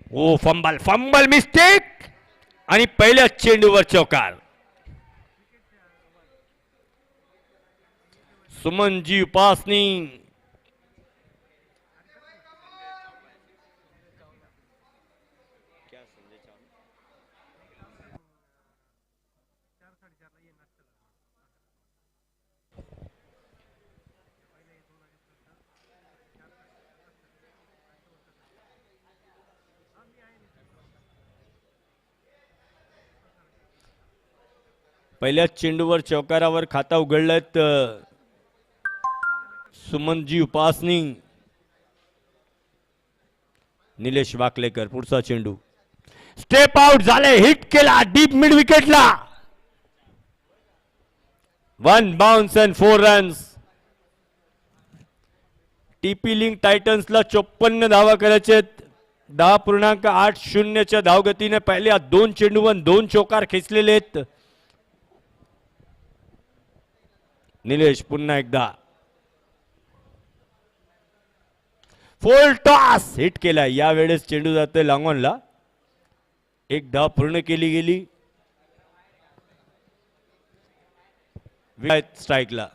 ओ fumble fumble mistake आणि पहिल्या चेंडूवर चौकार. सुमनजी उपासनी पहिल्या चेंडूवर चौकारावर खाता उघडलेत सुमनजी उपासनी. निलेश वाकलेकर पुढचा चेंडू स्टेप आउट झाले, हिट केला डीप मिड विकेटला. 1 bounce and 4 runs. TP link टायटन्सला 54 धावा करायचे. 10.80च्या धावगतीने पहिल्या 2 चेंडूवर 2 चौकार खेचलेले आहेत. निलेश पुन्हा एकदा फुल टॉस हिट केला. यावेळेस चेंडू जाते लॉंगॉनला. 1 धाव पूर्ण केली गेली. स्ट्राईकला